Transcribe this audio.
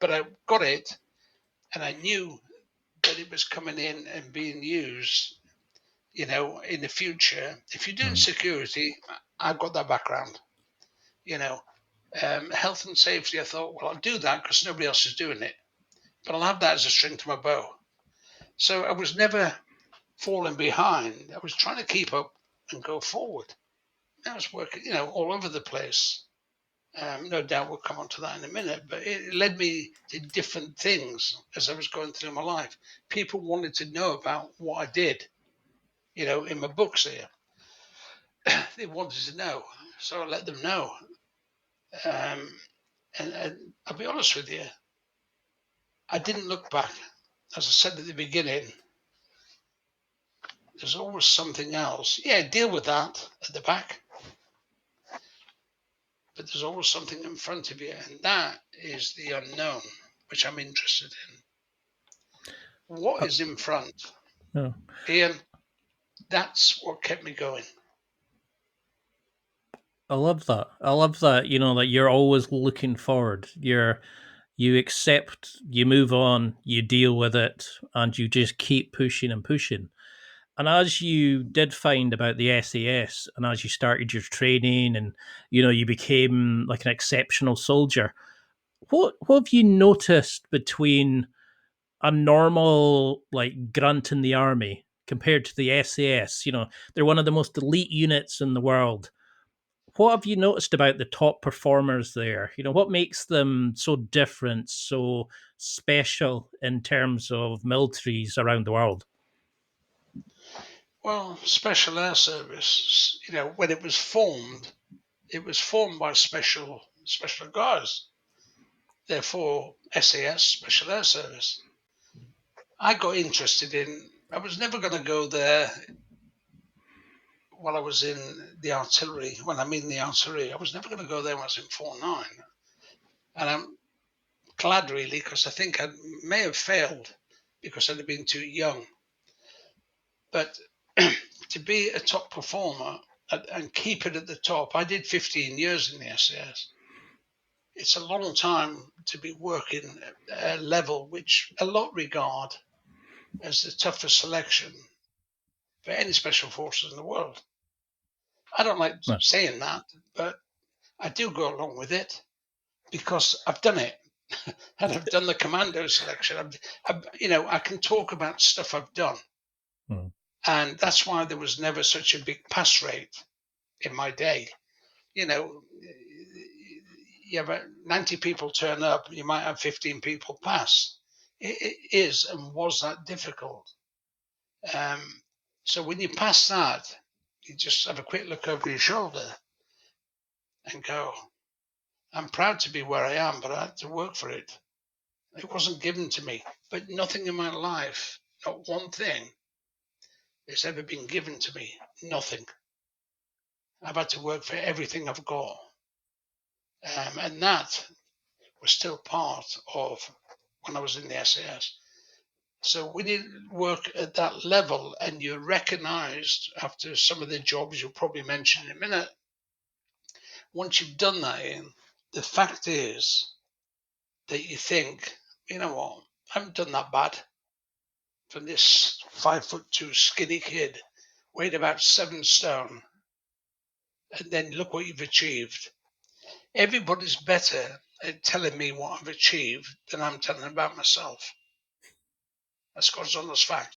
but I got it, and I knew that it was coming in and being used, in the future. If you're doing Mm. security, I've got that background, you know. Health and safety, I thought, well, I'll do that because nobody else is doing it, but I'll have that as a string to my bow. So I was never falling behind. I was trying to keep up and go forward. I was working, all over the place. No doubt we'll come on to that in a minute, but it led me to different things as I was going through my life. People wanted to know about what I did, in my books here. They wanted to know, so I let them know. Um, and I'll be honest with you, I didn't look back. As I said at the beginning, there's always something else. Yeah, deal with that at the back, but there's always something in front of you, and that is the unknown, which I'm interested in. What Uh, is in front? yeah. Ian, that's what kept me going. I love that. I love that. That you're always looking forward. You accept, you move on, you deal with it, and you just keep pushing and pushing. And as you did find about the SAS, and as you started your training, and you became like an exceptional soldier, what have you noticed between a normal like grunt in the army compared to the SAS? They're one of the most elite units in the world. What have you noticed about the top performers there? What makes them so different, so special in terms of militaries around the world? Well, Special Air Service, when it was formed by special guys. Therefore, SAS, Special Air Service. I got interested in. I was never going to go there while I was in the artillery. When I'm in the artillery, I was never going to go there when I was in 49. And I'm glad, really, because I think I may have failed because I'd have been too young. But to be a top performer and keep it at the top, I did 15 years in the SAS. It's a long time to be working at a level which a lot regard as the toughest selection for any special forces in the world. I don't like No. saying that, but I do go along with it because I've done it. And I've done the commando selection. I can talk about stuff I've done. Mm. And that's why there was never such a big pass rate in my day. You know, you have 90 people turn up, you might have 15 people pass. It is and was that difficult. Um, so when you pass that, you just have a quick look over your shoulder and go, I'm proud to be where I am, but I had to work for it. It wasn't given to me. But nothing in my life, not one thing, has ever been given to me. Nothing. I've had to work for everything I've got. And that was still part of when I was in the SAS. So when you work at that level and you're recognized after some of the jobs you'll probably mention in a minute, once you've done that, Ian, the fact is that you think, you know what, I haven't done that bad from this 5'2" skinny kid, weighed about 7 stone, and then look what you've achieved. Everybody's better at telling me what I've achieved than I'm telling about myself. That's God's honest fact.